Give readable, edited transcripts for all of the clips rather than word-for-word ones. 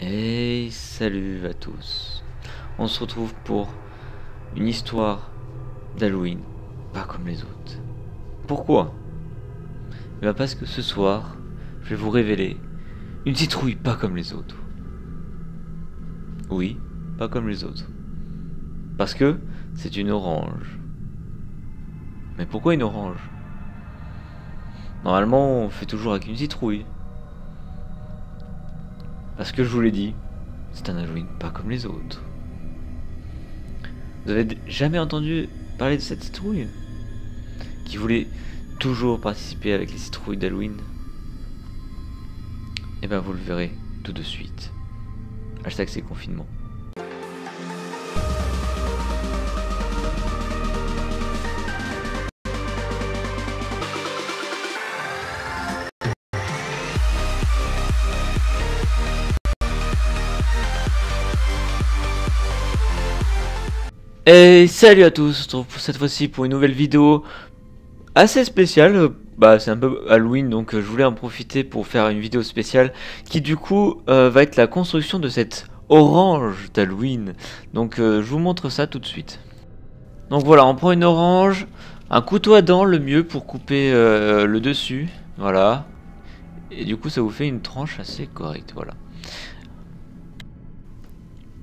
Et salut à tous. On se retrouve pour une histoire d'Halloween, pas comme les autres. Pourquoi? Eh bien parce que ce soir, je vais vous révéler une citrouille pas comme les autres. Oui, pas comme les autres. Parce que c'est une orange. Mais pourquoi une orange? Normalement, on fait toujours avec une citrouille. Parce que je vous l'ai dit, c'est un Halloween pas comme les autres. Vous avez jamais entendu parler de cette citrouille? Qui voulait toujours participer avec les citrouilles d'Halloween? Et ben vous le verrez tout de suite. Hashtag c'est confinement. Et salut à tous, on se retrouve pour cette fois-ci pour une nouvelle vidéo assez spéciale. Bah c'est un peu Halloween, donc je voulais en profiter pour faire une vidéo spéciale qui du coup va être la construction de cette orange d'Halloween. Donc je vous montre ça tout de suite. Donc voilà, on prend une orange, un couteau à dents le mieux pour couper le dessus, voilà. Et du coup ça vous fait une tranche assez correcte, voilà.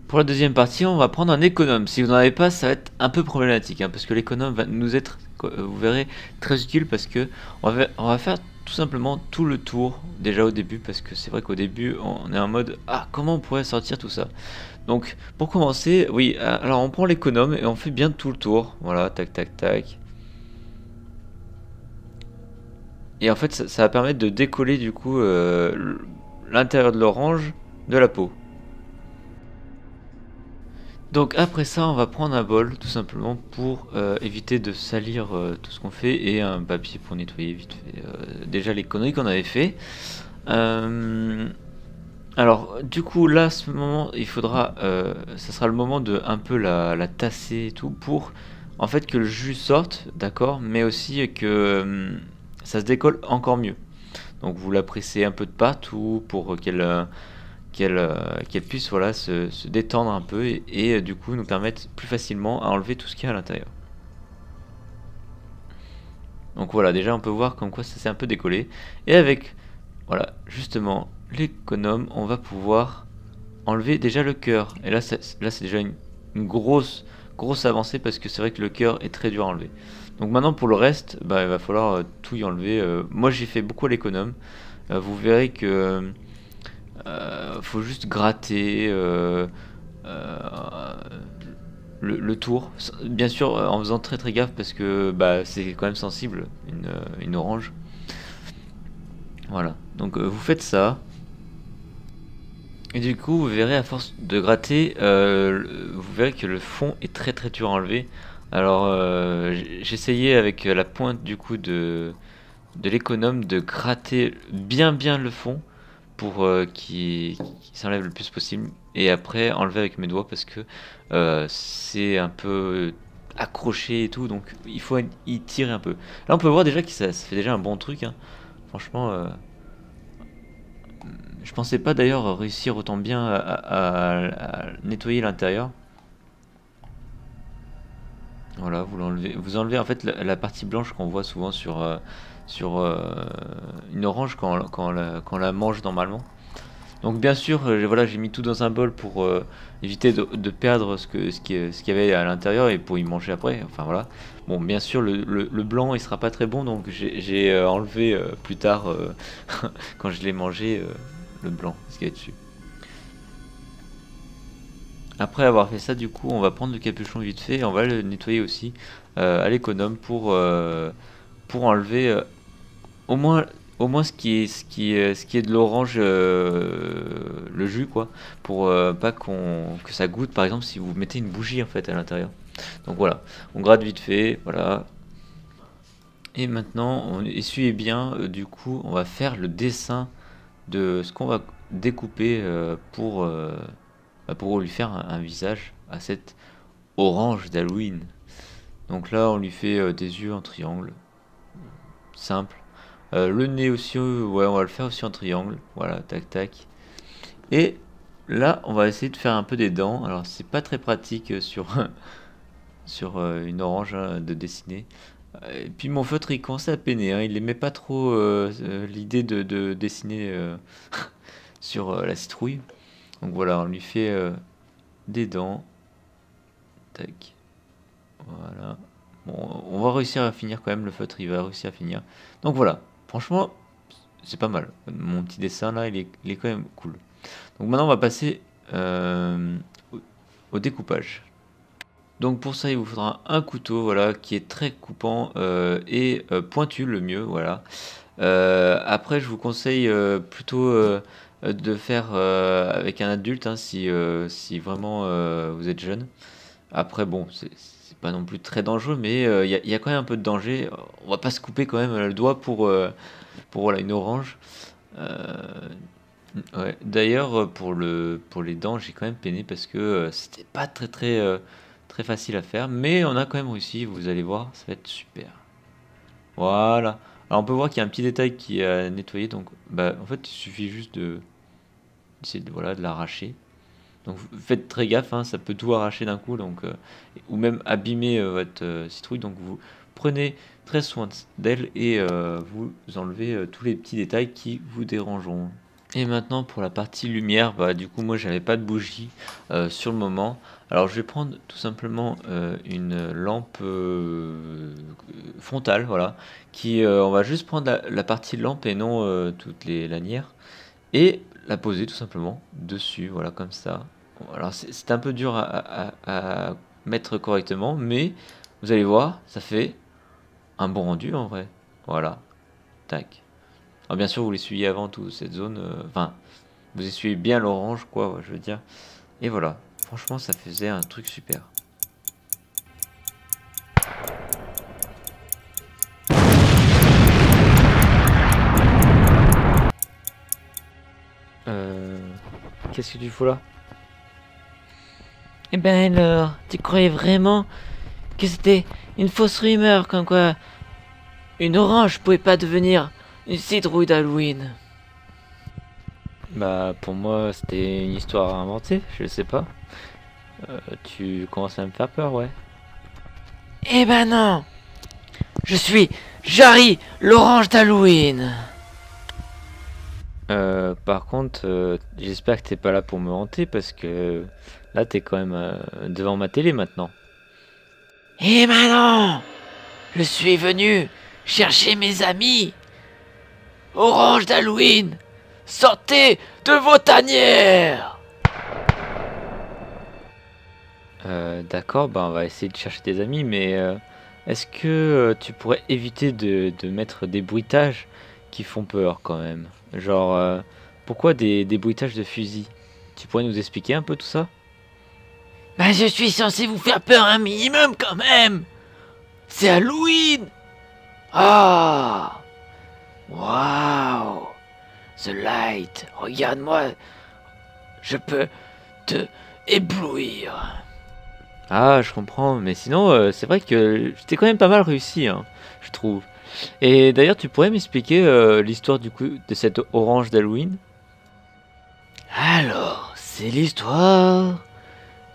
Pour la deuxième partie, on va prendre un économe. Si vous n'en avez pas, ça va être un peu problématique, hein, parce que l'économe va nous être, vous verrez, très utile, parce que on va faire tout simplement tout le tour déjà au début, parce que c'est vrai qu'au début on est en mode comment on pourrait sortir tout ça. Donc pour commencer, oui, alors on prend l'économe et on fait bien tout le tour. Voilà, tac tac tac. Et en fait ça va permettre de décoller du coup l'intérieur de l'orange de la peau. Donc après ça, on va prendre un bol tout simplement pour éviter de salir tout ce qu'on fait et un papier pour nettoyer vite fait déjà les conneries qu'on avait fait. Alors du coup là, à ce moment, il faudra, ça sera le moment de un peu la tasser et tout pour en fait que le jus sorte, d'accord, mais aussi que ça se décolle encore mieux. Donc vous la pressez un peu de partout pour qu'elle puisse voilà, se détendre un peu et du coup nous permettre plus facilement à enlever tout ce qu'il y a à l'intérieur. Donc voilà, déjà on peut voir comme quoi ça s'est un peu décollé. Et avec, voilà, justement, l'économe, on va pouvoir enlever déjà le cœur. Et là c'est déjà une grosse avancée parce que c'est vrai que le cœur est très dur à enlever. Donc maintenant pour le reste, bah, il va falloir tout y enlever. Moi j'ai fait beaucoup à l'économe. Vous verrez que faut juste gratter euh, le tour. Bien sûr, en faisant très gaffe parce que bah, c'est quand même sensible, une orange. Voilà, donc vous faites ça. Et du coup, vous verrez à force de gratter, vous verrez que le fond est très dur à enlever. Alors, j'essayais avec la pointe du coup de l'économe de gratter bien le fond pour qu'il s'enlève le plus possible et après enlever avec mes doigts parce que c'est un peu accroché et tout, donc il faut y tirer un peu. Là on peut voir déjà que ça fait déjà un bon truc, hein. Franchement je pensais pas d'ailleurs réussir autant bien à nettoyer l'intérieur. Voilà, vous enlevez en fait la partie blanche qu'on voit souvent sur une orange quand on la mange normalement. Donc bien sûr, voilà, j'ai mis tout dans un bol pour éviter de perdre ce qu'il y avait à l'intérieur et pour y manger après. Enfin voilà. Bon, bien sûr, le blanc il sera pas très bon, donc j'ai enlevé plus tard quand je l'ai mangé le blanc, ce qu'il y a dessus. Après avoir fait ça, du coup, on va prendre le capuchon vite fait et on va le nettoyer aussi à l'économe pour enlever au moins ce qui est de l'orange le jus quoi pour pas que ça goûte par exemple si vous mettez une bougie en fait à l'intérieur. Donc voilà, on gratte vite fait, voilà. Et maintenant, on essuie bien du coup, on va faire le dessin de ce qu'on va découper pour lui faire un visage à cette orange d'Halloween. Donc là, on lui fait des yeux en triangle, simple. Le nez aussi, ouais, on va le faire aussi en triangle. Voilà, tac tac. Et là, on va essayer de faire un peu des dents. Alors, c'est pas très pratique sur, sur une orange hein, de dessiner. Et puis mon feutre il commençait à peiner, hein. Il aimait pas trop l'idée de dessiner sur la citrouille. Donc voilà, on lui fait des dents. Tac. Voilà. Bon, on va réussir à finir quand même, le feutre il va réussir à finir. Donc voilà, franchement, c'est pas mal. Mon petit dessin là, il est quand même cool. Donc maintenant on va passer au, au découpage. Donc pour ça il vous faudra un couteau voilà qui est très coupant et pointu le mieux voilà. Après je vous conseille plutôt de faire avec un adulte hein, si vraiment vous êtes jeune. Après bon c'est pas non plus très dangereux mais il y a quand même un peu de danger. On va pas se couper quand même le doigt pour voilà, une orange. Euh, ouais. D'ailleurs pour les dents j'ai quand même peiné parce que c'était pas très facile à faire, mais on a quand même réussi, vous allez voir, ça va être super. Voilà. Alors on peut voir qu'il y a un petit détail qui est à nettoyer, donc bah, en fait il suffit juste de d'essayer de, voilà, de l'arracher. Donc faites très gaffe, hein, ça peut tout arracher d'un coup, donc, ou même abîmer votre citrouille, donc vous prenez très soin d'elle et vous enlevez tous les petits détails qui vous dérangeront. Et maintenant pour la partie lumière, bah du coup moi j'avais pas de bougie sur le moment. Alors je vais prendre tout simplement une lampe frontale, voilà, qui on va juste prendre la partie lampe et non toutes les lanières et la poser tout simplement dessus, voilà comme ça. Bon, alors c'est un peu dur à mettre correctement, mais vous allez voir, ça fait un bon rendu en vrai. Voilà, tac. Alors bien sûr, vous l'essuyez avant toute cette zone. Enfin, vous essuyez bien l'orange, quoi, ouais, je veux dire. Et voilà. Franchement, ça faisait un truc super. Qu'est-ce que tu fous là? Eh ben alors, tu croyais vraiment que c'était une fausse rumeur comme quoi une orange pouvait pas devenir une citrouille d'Halloween? Bah, pour moi, c'était une histoire inventée, je sais pas. Tu commences à me faire peur, ouais. Eh ben non! Je suis Jarry, l'orange d'Halloween! Par contre, j'espère que t'es pas là pour me hanter parce que là, t'es quand même devant ma télé maintenant. Eh ben non! Je suis venu chercher mes amis! Orange d'Halloween! Sortez de vos tanières! D'accord, bah on va essayer de chercher tes amis, mais est-ce que tu pourrais éviter de mettre des bruitages qui font peur quand même? Genre, pourquoi des bruitages de fusil? Tu pourrais nous expliquer un peu tout ça? Ben je suis censé vous faire peur un minimum quand même! C'est Halloween! Ah! Waouh! The light! Regarde-moi! Je peux te éblouir! Ah, je comprends, mais sinon, c'est vrai que c'était quand même pas mal réussi, hein, je trouve. Et d'ailleurs, tu pourrais m'expliquer l'histoire du coup de cette orange d'Halloween? Alors, c'est l'histoire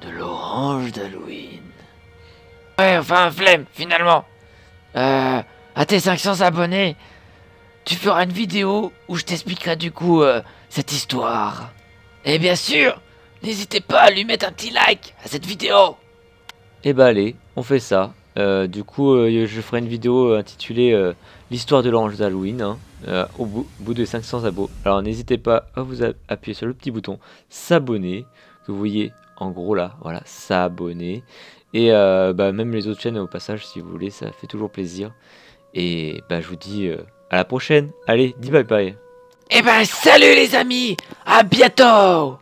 de l'orange d'Halloween. Ouais, enfin, flemme, finalement. À tes 500 abonnés, tu feras une vidéo où je t'expliquerai du coup cette histoire. Et bien sûr, n'hésitez pas à lui mettre un petit like à cette vidéo. Eh bah allez, on fait ça. Du coup, je ferai une vidéo intitulée l'histoire de l'orange d'Halloween, hein, au bout de 500 abos. Alors n'hésitez pas à vous appuyer sur le petit bouton s'abonner, que vous voyez en gros là, voilà, s'abonner. Et bah, même les autres chaînes au passage, si vous voulez, ça fait toujours plaisir. Et bah, je vous dis à la prochaine. Allez, dis bye bye. Eh ben, salut les amis, à bientôt.